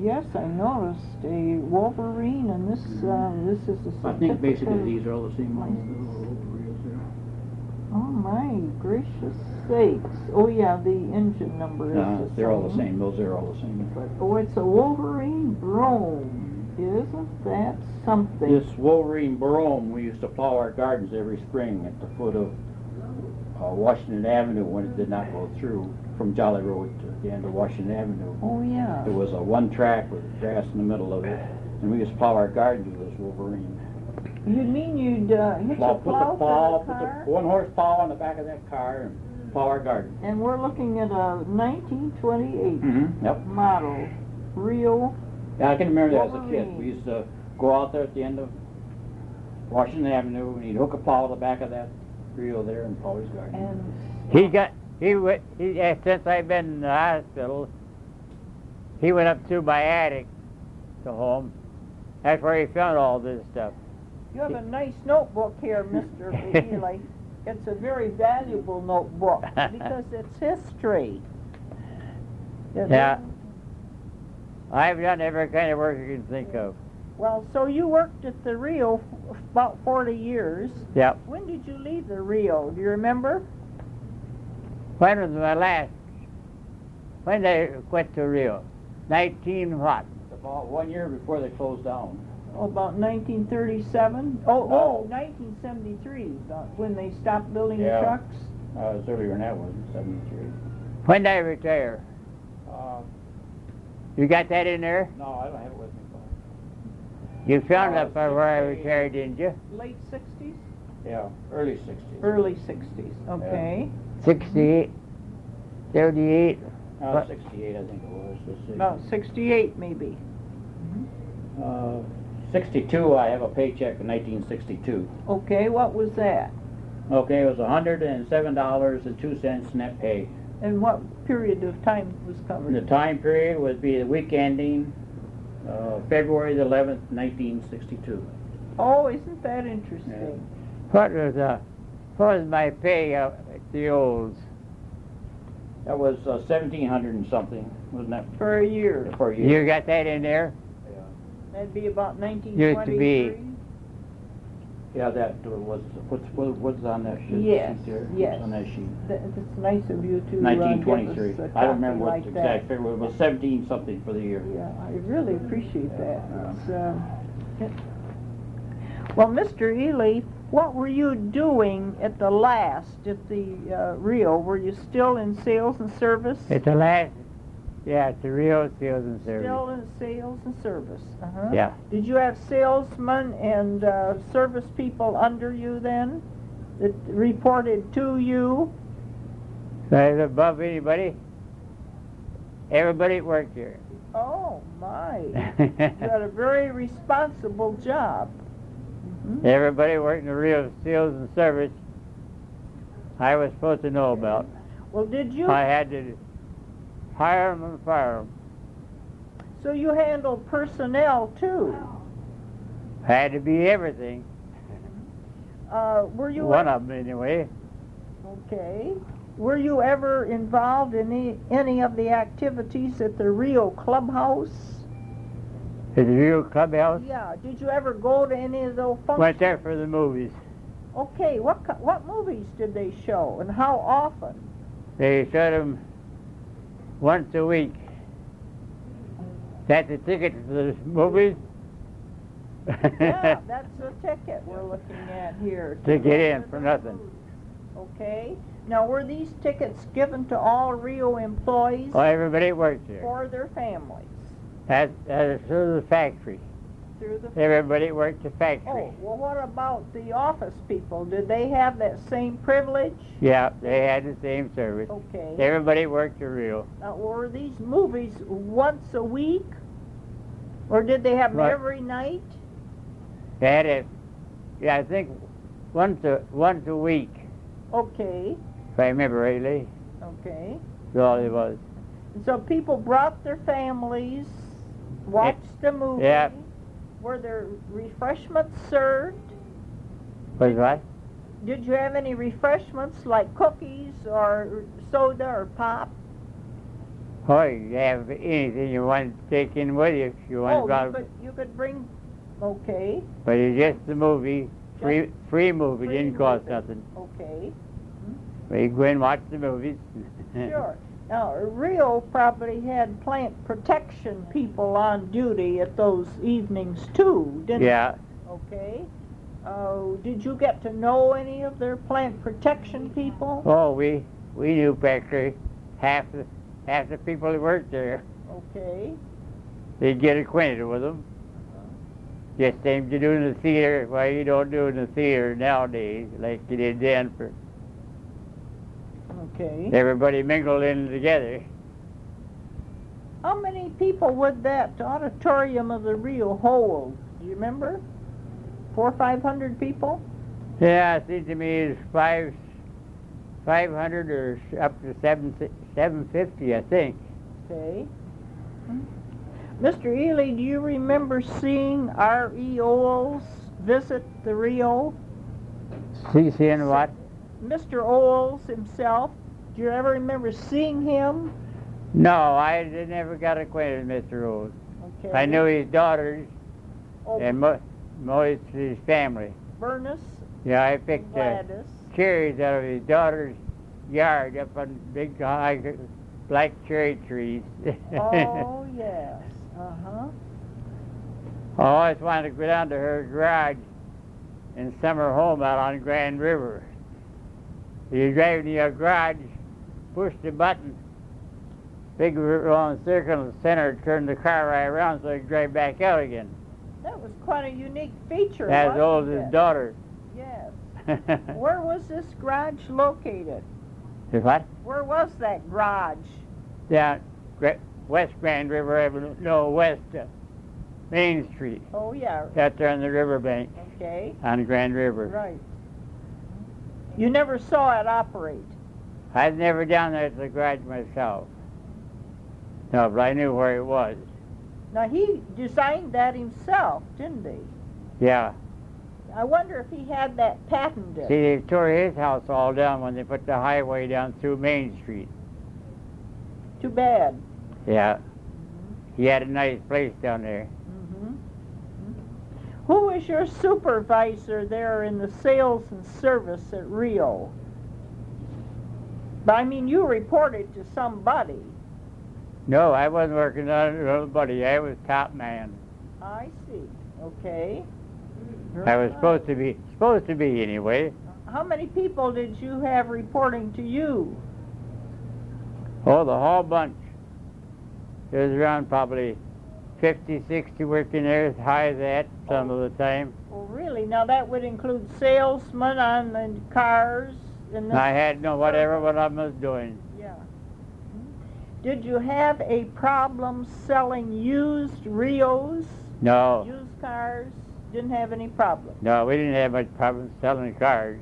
B: yes, I noticed a Wolverine, and this is a
D: I think basically
B: certificate.
D: these are all the same ones. The little reels there.
B: Oh my gracious sakes. Oh yeah, the engine number is the
D: They're all the same. Those are all the same.
B: Oh, it's a Wolverine Brome. Isn't that something?
D: This Wolverine brome, we used to plow our gardens every spring at the foot of Washington Avenue when it did not go through from Jolly Road to the end of Washington Avenue.
B: Oh yeah.
D: There was a one track with grass in the middle of it, and we used to plow our gardens with this Wolverine.
B: You mean you'd hitch a
D: Put the
B: plow
D: plow,
B: for the
D: put the
B: car?
D: one horse plow on the back of that car and plow our garden.
B: And we're looking at a 1928
D: Yep.
B: model Rio.
D: Yeah, I can remember that as a
B: Wolverine.
D: kid. We used to go out there at the end of Washington Avenue, and he'd hook a plow to the back of that reel there and plow his garden.
B: And
C: Since I've been in the hospital, he went up to my attic to home. That's where he found all this stuff.
B: you have a nice notebook here, Mr. Ely. It's a very valuable notebook because it's history.
C: Yeah. I've done every kind of work you can think of.
B: Well, so you worked at the Rio about 40 years.
C: Yep.
B: When did you leave the Rio? Do you remember?
C: When was my last? When they quit to Rio? 19 what?
D: About 1 year before they closed down.
B: Oh, about 1937? Oh,
D: No.
B: 1973, when they stopped building
D: Yeah.
B: the trucks?
D: It was earlier than that, wasn't it? 73.
C: When did I retire? You got that in there?
D: No, I don't have it with me.
C: You found
D: Oh,
C: up where I retired, didn't you?
B: Late 60s?
D: Yeah, early 60s.
B: Early 60s, okay.
C: 68, 38.
D: 68, I think it was. Let's see.
B: About 68 maybe.
D: 62, I have a paycheck in 1962.
B: Okay, what was that?
D: Okay, it was $107.02 net pay.
B: And what period of time was
D: The
B: covered?
D: time period would be the week ending February the 11th, 1962.
B: Oh, isn't that interesting?
C: What was my pay at the Olds?
D: That was 1,700 and something, wasn't that,
B: For a year.
D: for a year?
C: You got that in there?
B: That'd be about
C: Used to
B: 1923?
C: be.
D: Yeah, that was, what's on that sheet
B: Yes,
D: there?
B: yes.
D: What's on that sheet?
B: It's nice of you to
D: 1923.
B: give us a
D: I don't remember
B: copy
D: what
B: like
D: the exact figure was. It was 17 something for the year.
B: Yeah, I really appreciate that.
D: Yeah.
B: Well, Mr. Ely, what were you doing at the last at the Rio? Were you still in sales and service?
C: At the last, yeah, it's the Rio Sales and Service.
B: Still in sales and service. Uh-huh.
C: Yeah.
B: Did you have salesmen and service people under you then that reported to you?
C: Right above anybody. Everybody worked here.
B: Oh my! You had a very responsible job. Mhm.
C: Everybody worked in the Rio Sales and Service. I was supposed to know about.
B: Well, did you?
C: I had to hire them and fire them.
B: So you handled personnel too.
C: Had to be everything.
B: Were you
C: One of them anyway.
B: okay? Were you ever involved in any of the activities at the Rio Clubhouse?
C: At the Rio Clubhouse.
B: Yeah. Did you ever go to any of those functions?
C: Went there for the movies.
B: Okay, what movies did they show and how often?
C: They showed them once a week. That's the ticket to the movies?
B: Yeah, that's the ticket we're looking at here.
C: To get
B: go
C: in
B: to
C: for
B: the
C: nothing.
B: movies. Okay. Now, were these tickets given to all Rio employees
C: Oh, everybody worked there.
B: or their families?
C: That is through the factory.
B: Through the
C: Everybody worked the factory.
B: Oh, well, what about the office people? Did they have that same privilege?
C: Yeah, they had the same service.
B: Okay.
C: Everybody worked the real.
B: Now, were these movies once a week? Or did they have them
C: Right.
B: every night?
C: They had it, yeah, I think once a week,
B: Okay,
C: if I remember rightly.
B: okay.
C: That's all it was.
B: And so people brought their families, watched the movie.
C: Yeah.
B: Were there refreshments served?
C: Was what?
B: Did you have any refreshments like cookies or soda or pop?
C: Oh, you have anything you want to take in with you if you want
B: Oh,
C: to.
B: you could bring, okay,
C: But it's just the movie, free movie,
B: free
C: didn't cost
B: movie.
C: nothing.
B: okay,
C: But you go and watch the movies.
B: sure. Now, Rio probably had plant protection people on duty at those evenings too, didn't
C: Yeah.
B: it? Okay. Did you get to know any of their plant protection people?
C: Oh, we knew practically half the people that worked there.
B: Okay.
C: They'd get acquainted with them. Just same to do in the theater. Well, you don't do in the theater nowadays like you did then. For
B: Okay.
C: everybody mingled in together.
B: How many people would that auditorium of the Rio hold? Do you remember? 400 or 500 people?
C: Yeah, it seems to me it's 500 or up to 750, I think.
B: Okay. Mr. Ely, do you remember seeing R.E. Olds visit the Rio?
C: Seeing what?
B: Mr. Olds himself, do you ever remember seeing him?
C: No, I never got acquainted with Mr. Rose.
B: Okay.
C: I knew his daughters
B: Oh,
C: and most of his family.
B: Bernice,
C: Yeah, I picked
B: Gladys.
C: cherries out of his daughter's yard up on big high black cherry trees.
B: Oh, yes. Uh-huh.
C: I always wanted to go down to her garage and summer home out on Grand River. You drive in your garage, push the button, big long circle in the center, turn the car right around so you can drive back out again.
B: That was quite a unique feature,
C: As
B: wasn't
C: old as his
B: it?
C: daughter.
B: Yes. Where was this garage located?
C: What?
B: Where was that garage?
C: Down West Grand River Avenue, no, West Main Street.
B: Oh, yeah.
C: Out there on the riverbank
B: Okay.
C: on Grand River.
B: Right. You never saw it operate?
C: I was never down there at the garage myself. No, but I knew where it was.
B: Now, he designed that himself, didn't he?
C: Yeah.
B: I wonder if he had that patented.
C: See, they tore his house all down when they put the highway down through Main Street.
B: Too bad.
C: Yeah. He had a nice place down there.
B: Mm-hmm. Who was your supervisor there in the sales and service at Rio? But I mean, you reported to somebody.
C: No, I wasn't working on nobody. I was top man.
B: I see. Okay.
C: I was supposed to be anyway.
B: How many people did you have reporting to you?
C: Oh, the whole bunch. There was around probably 50, 60 working there as high as that some of the time.
B: Well, really? Now that would include salesmen on the cars and the...
C: I had no whatever what I was doing.
B: Yeah. Did you have a problem selling used Rios?
C: No,
B: Used cars? Didn't have any problem.
C: no, we didn't have much problem selling cars.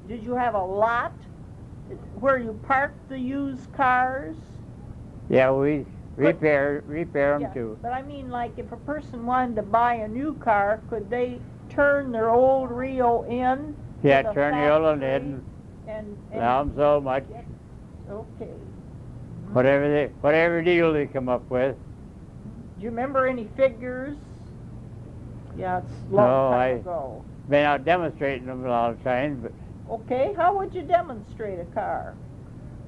B: Did you have a lot where you parked the used cars?
C: Yeah, we repair them
B: Yeah,
C: too.
B: but I mean, like, if a person wanted to buy a new car, could they turn their old Rio in?
C: Yeah,
B: to the
C: turn the old one
B: factory
C: in,
B: And
C: allow them so much.
B: okay.
C: Whatever deal they come up with.
B: Do you remember any figures? Yeah, it's a
C: No,
B: long time
C: I-
B: ago.
C: been out demonstrating them a lot of times, but
B: Okay, how would you demonstrate a car?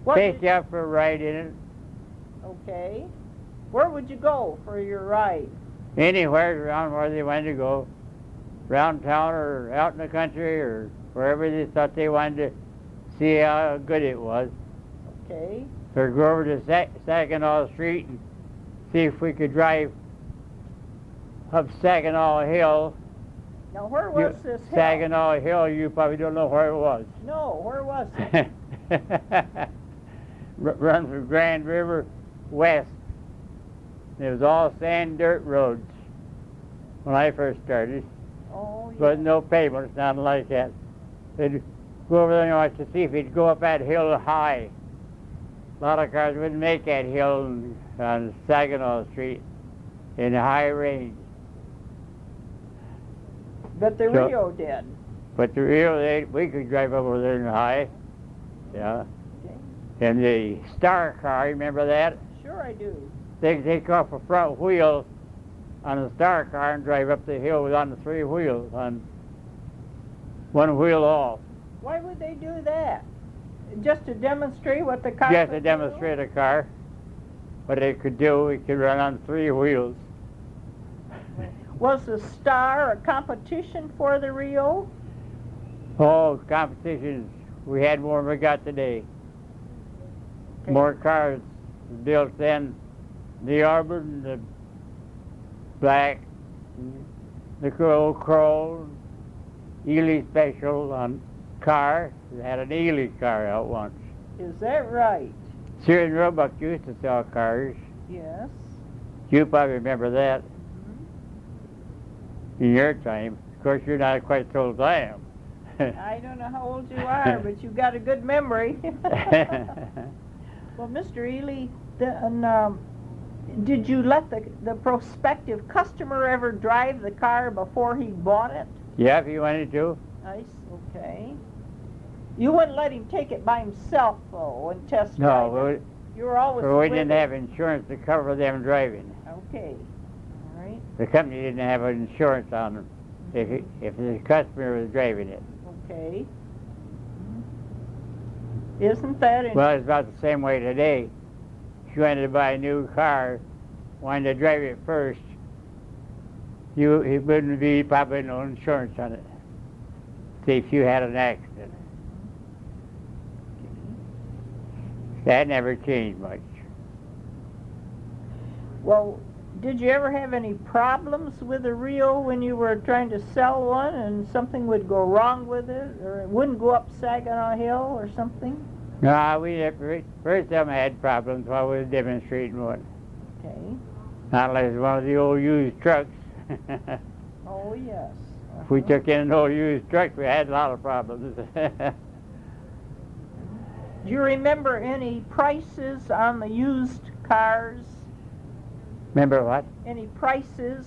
B: What
C: take
B: did-
C: you out for a ride in it,
B: Okay. Where would you go for your ride?
C: anywhere around where they wanted to go, around town or out in the country or wherever they thought they wanted to see how good it was.
B: Okay.
C: Or go over to Saginaw Street and see if we could drive up Saginaw Hill.
B: Now, where was this hill?
C: Saginaw Hill, you probably don't know where it was.
B: No, where was it?
C: Runs from Grand River west. It was all sand dirt roads when I first started.
B: Oh, yeah.
C: But no pavements, nothing like that. They'd go over there and to see if he'd go up that hill high. A lot of cars wouldn't make that hill on Saginaw Street in the high range.
B: But the
C: So-
B: Rio did.
C: But the real, we could drive over there in the high. Yeah.
B: Okay.
C: And the Star car, remember that?
B: Sure I do.
C: They could take off a front wheel on the Star car and drive up the hill on the three wheels, on one wheel off.
B: Why would they do that? Just to demonstrate what the car
C: Just
B: could
C: to
B: do?
C: demonstrate a car, what it could do, it could run on three wheels.
B: Was the Star a competition for the Rio?
C: Oh, competitions, we had more than we got today.
B: Okay.
C: More cars built then. The Auburn, the Black, the Crow, Ely Special on car. They had an Ely car out once.
B: Is that right?
C: Sears and Roebuck used to sell cars.
B: Yes.
C: You probably remember that in your time. Of course, you're not quite as old as I am.
B: I don't know how old you are, but you've got a good memory. Well, Mr. Ely, did you let the prospective customer ever drive the car before he bought it?
C: Yeah, if you wanted to.
B: Nice, okay. You wouldn't let him take it by himself, though, and test drive
C: No,
B: it? You were always
C: we
B: with
C: didn't
B: him.
C: have insurance to cover them driving.
B: Okay, all right,
C: The company didn't have insurance on them if the customer was driving it.
B: okay. Isn't that interesting?
C: Well, it's about the same way today. If you wanted to buy a new car, wanted to drive it first, it wouldn't be probably no insurance on it. See if you had an accident. That never changed much.
B: Well, did you ever have any problems with the Rio when you were trying to sell one and something would go wrong with it, or it wouldn't go up Saginaw Hill or something?
C: No, first time I had problems while we were demonstrating one.
B: Okay.
C: Not like one of the old used trucks.
B: Oh, yes.
C: If we
B: Uh-huh.
C: took in an old used truck, we had a lot of problems.
B: Do you remember any prices on the used cars?
C: Remember what?
B: Any prices?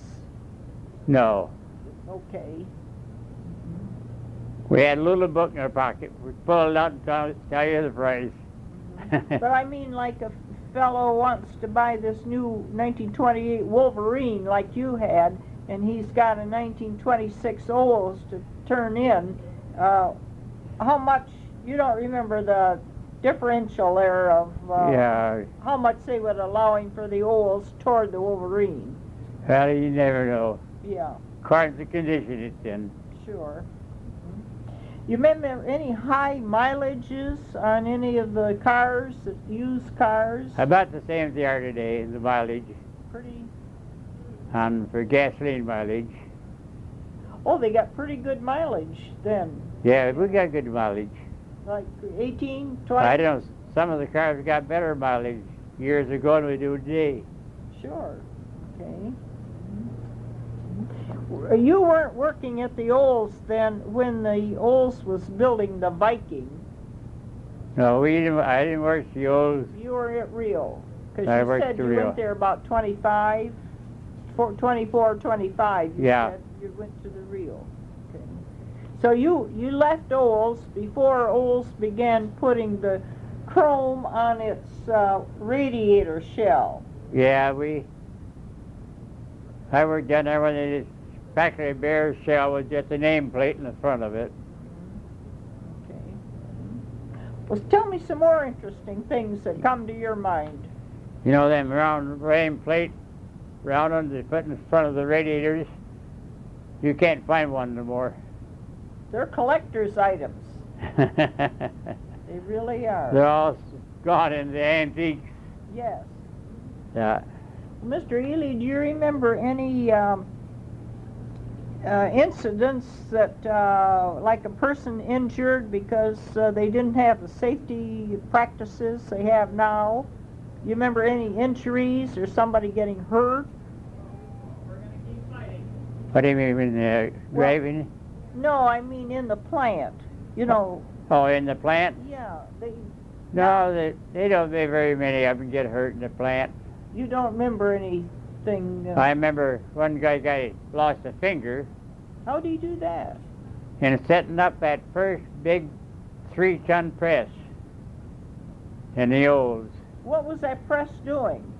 C: No.
B: Okay.
C: We had a little book in our pocket. We'd pull it out and tell you the price.
B: But I mean, like a fellow wants to buy this new 1928 Wolverine like you had, and he's got a 1926 Olds to turn in. How much, you don't remember the differential there of
C: Yeah.
B: how much they would allow him for the Olds toward the Wolverine?
C: Well, you never know.
B: Yeah,
C: According to the condition it's in.
B: sure. You remember any high mileages on any of the cars, the used cars?
C: About the same as they are today, the mileage.
B: Pretty.
C: And for gasoline mileage.
B: Oh, they got pretty good mileage then.
C: Yeah, we got good mileage.
B: Like 18, 20?
C: I don't know, some of the cars got better mileage years ago than we do today.
B: Sure. Okay. You weren't working at the Olds then when the Olds was building the Viking.
C: No, I didn't work the old.
B: You were at Rio. Because
C: I
B: you
C: worked
B: said
C: at
B: you
C: Rio.
B: went there about 24, 25. You
C: Yeah.
B: said you went to the Rio. Okay. So you left Olds before Olds began putting the chrome on its radiator shell.
C: Yeah, I worked down there when they just factory bear shell with just a nameplate in the front of it.
B: Okay. Well, tell me some more interesting things that come to your mind.
C: You know them round nameplate, round ones they put in front of the radiators? You can't find one no more.
B: They're collector's items. They really are.
C: They're all gone in the antiques.
B: Yes.
C: Yeah.
B: Mr. Ely, do you remember any incidents that, like a person injured because they didn't have the safety practices they have now? You remember any injuries or somebody getting hurt?
C: What do you mean, driving?
B: No, I mean in the plant. You know.
C: Oh, in the plant?
B: Yeah.
C: No, they don't be very many of them get hurt in the plant.
B: You don't remember anything?
C: I remember one guy lost a finger
B: How do you do that?
C: in setting up that first big 3-ton press in the Olds.
B: What was that press doing?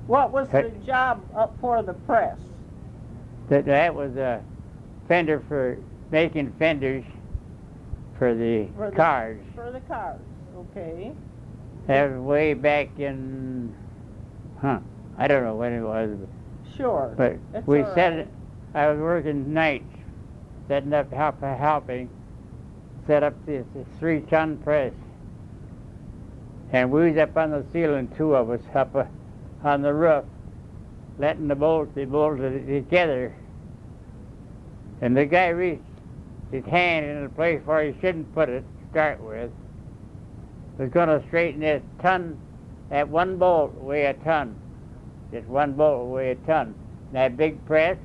B: What was the job up for the press?
C: That was a fender for making fenders for the cars.
B: For the cars, okay.
C: That was way back in, I don't know when it was.
B: Sure.
C: But
B: That's
C: we
B: all
C: set
B: right.
C: it, I was working nights, setting up, helping, set up this 3-ton press. And we was up on the ceiling, 2 of us, up on the roof, letting they bolted it together. And the guy reached his hand in a place where he shouldn't put it to start with. Was going to straighten this ton, that one bolt weigh a ton. Just one bolt weigh a ton. That big press.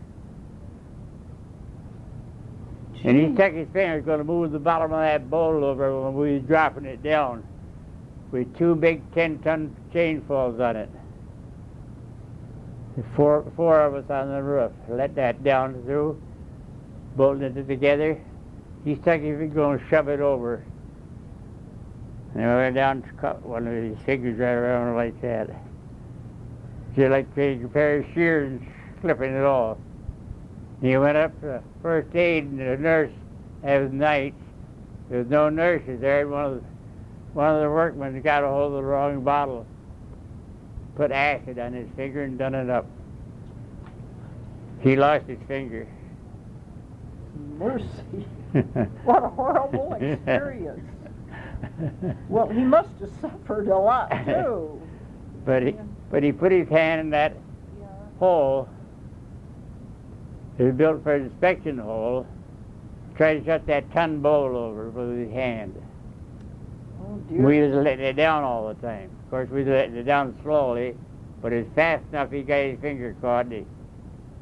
C: And he stuck his finger, going to move the bottom of that bolt over when we was dropping it down with 2 big 10-ton chainsaws on it. Four of us on the roof. Let that down through, bolting it together. He stuck his finger, going to shove it over. And I went down to cut one of his fingers right around like that. Just like taking a pair of shears and clipping it off. He went up to first aid, and the nurse, that was night. There was no nurses there. And one of the workmen got a hold of the wrong bottle, put acid on his finger and done it up. He lost his finger.
B: Mercy. What a horrible experience. Well, he must have suffered a lot, too.
C: But he put his hand in that hole. It was built for an inspection hole. Tried to shut that ton bowl over with his hand.
B: Oh, dear.
C: We was letting it down all the time. Of course, we was letting it down slowly, but it was fast enough he got his finger caught.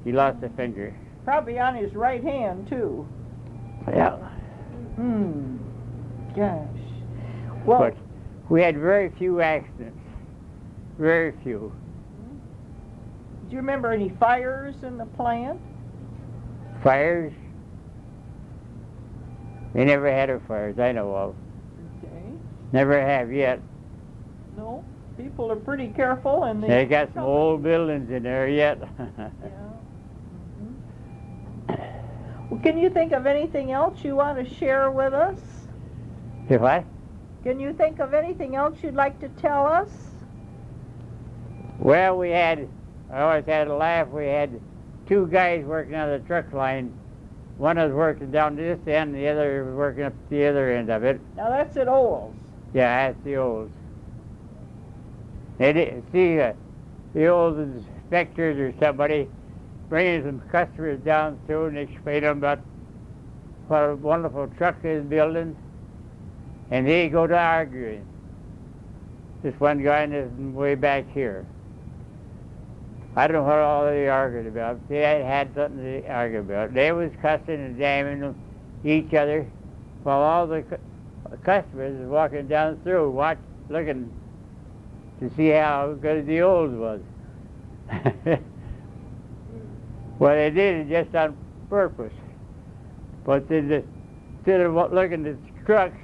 C: He lost the finger.
B: Probably on his right hand, too.
C: Yeah.
B: Gosh. Well,
C: But we had very few accidents. Very few.
B: do you remember any fires in the plant?
C: Fires? They never had a fires I know of.
B: Okay.
C: Never have yet.
B: No. People are pretty careful, and
C: They got some old buildings in there yet.
B: Yeah. Well, can you think of anything else you want to share with us?
C: If what?
B: Can you think of anything else you'd like to tell us?
C: Well, I always had a laugh. We had 2 guys working on the truck line. One was working down this end, the other was working up the other end of it.
B: Now, that's at Olds.
C: Yeah, that's the Olds. They didn't see the old inspectors or somebody bringing some customers down through and explain them about what a wonderful truck they're building. And they go to arguing. This one guy and this way back here. I don't know what all they argued about. They had something to argue about. They was cussing and damning each other while all the customers was walking down through, looking to see how good the Olds was. Well, they did it just on purpose. But instead of looking at the trucks,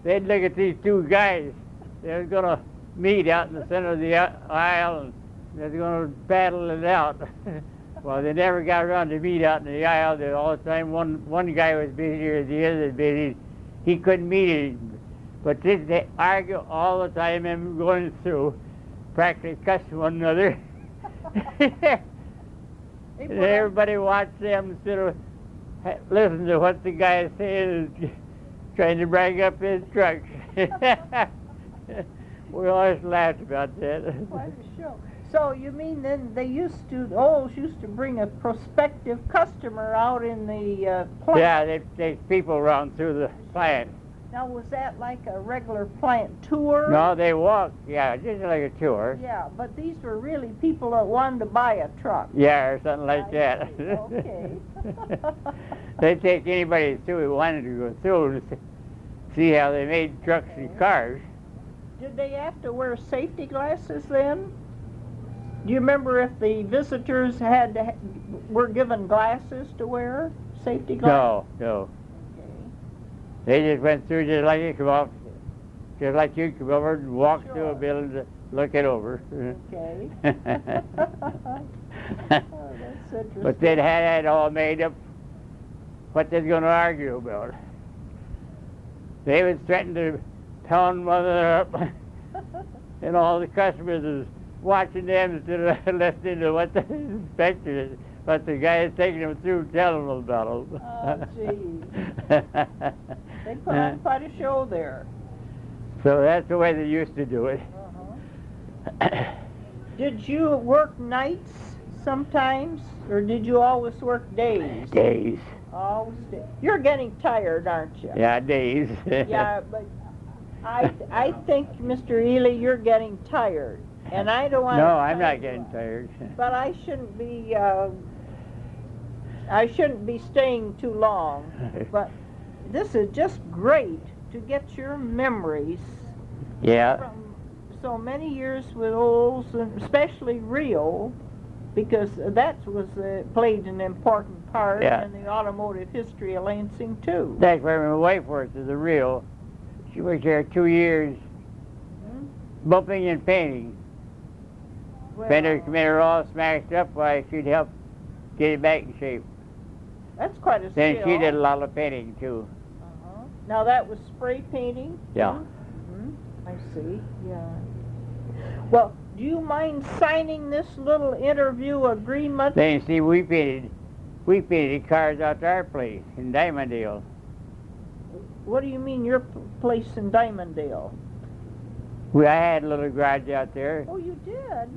C: they'd look at these 2 guys. They were going to meet out in the center of the aisle, and they were going to battle it out. Well, they never got around to meet out in the aisle. They, all the time, one guy was busy or the other was busy. He couldn't meet it. But they argue all the time and going through, practically cussing one another. And everybody watched them instead of listening to what the guy is saying, trying to bring up his truck. We always laughed about that.
B: Quite a show. So you mean then the Olds used to bring a prospective customer out in the plant?
C: Yeah, they people around through the plant.
B: Now, was that like a regular plant tour?
C: No, they walked, yeah, just like a tour.
B: Yeah, but these were really people that wanted to buy a truck.
C: Yeah, or something like
B: I
C: that.
B: see. Okay.
C: They'd take anybody through who wanted to go through to see how they made trucks and cars.
B: Did they have to wear safety glasses then? Do you remember if the visitors were given glasses to wear? Safety glasses?
C: No. They just went through just like you come up, just like you come over and walk through a building to look it over.
B: Okay. Oh, that's interesting.
C: But they'd had it all made up what they're going to argue about. They would threaten to pound one another up, and all the customers was watching them instead of listening to what the inspector is. But the guy is taking them through, telling them about them.
B: Oh, gee. They put on quite a show there.
C: So that's the way they used to do it.
B: Did you work nights sometimes, or did you always work days?
C: Days.
B: Always days. You're getting tired, aren't you?
C: Yeah, days.
B: Yeah, but I think, Mr. Ely, you're getting tired, and I don't want.
C: No, I'm not getting tired.
B: But I shouldn't be. I shouldn't be staying too long. But this is just great to get your memories
C: Yeah.
B: from so many years with Olds, and especially Rio, because that played an important part
C: Yeah.
B: in the automotive history of Lansing too.
C: That's where my wife worked as a reel. She worked there 2 years, bumping and painting.
B: Well,
C: Fender come in all smashed up, why she'd help get it back in shape.
B: that's quite a
C: Then
B: skill.
C: she did a lot of painting too.
B: Now that was spray painting?
C: Yeah.
B: I see, yeah. Well, do you mind signing this little interview agreement?
C: Then you see, we painted cars out to our place in Diamonddale.
B: What do you mean your place in Diamonddale?
C: I had a little garage out there.
B: Oh, you did?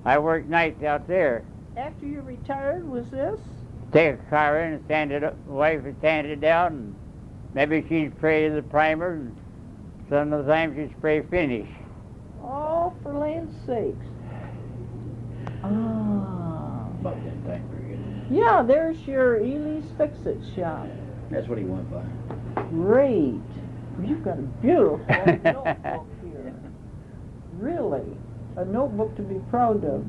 C: I worked nights out there.
B: After you retired, was this?
C: Take a car in and sand it up. My wife would sand it down, and maybe she'd spray the primer, and some of the time she'd spray finish.
B: Oh, for land's sakes. Ah.
D: About that time period.
B: Yeah, there's your Ely's Fix-It shop.
D: That's what he went by.
B: Great. You've got a beautiful notebook here. Really. A notebook to be proud of.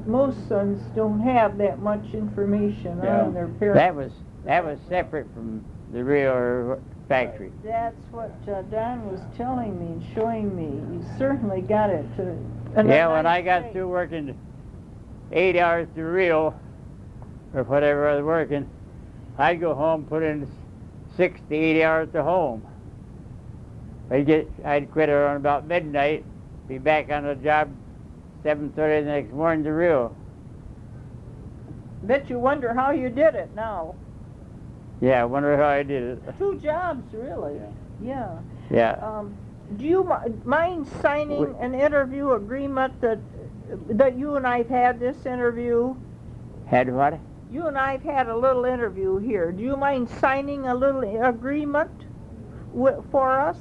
B: Most sons don't have that much information on their parents.
C: That was separate from the real factory.
B: That's what Don was telling me and showing me. You certainly got it to...
C: Yeah, when I got through working 8 hours to reel, or whatever I was working, I'd go home, put in 6 to 8 hours to home. I'd quit around about midnight, be back on the job 7:30 the next morning to reel.
B: Bet you wonder how you did it now.
C: Yeah, I wonder how I did it.
B: 2 jobs, really. Yeah.
C: Yeah.
B: Do you mind signing an interview agreement that you and I've had this interview?
C: Had what?
B: You and I've had a little interview here. Do you mind signing a little agreement for us?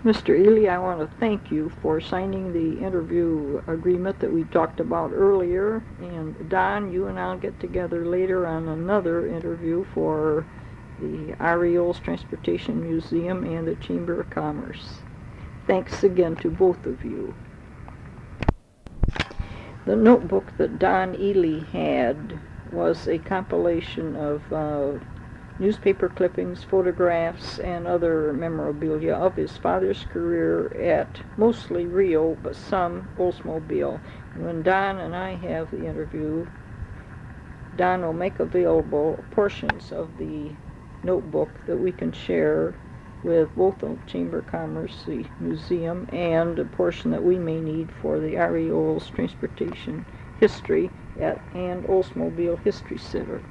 A: Mr. Ely, I want to thank you for signing the interview agreement that we talked about earlier. And Don, you and I'll get together later on another interview for the REO's Transportation Museum and the Chamber of Commerce. Thanks again to both of you. The notebook that Don Ely had was a compilation of newspaper clippings, photographs, and other memorabilia of his father's career at mostly Rio, but some Oldsmobile. And when Don and I have the interview, Don will make available portions of the notebook that we can share with both the Chamber of Commerce, the museum, and a portion that we may need for the REO's transportation history and Oldsmobile History Center.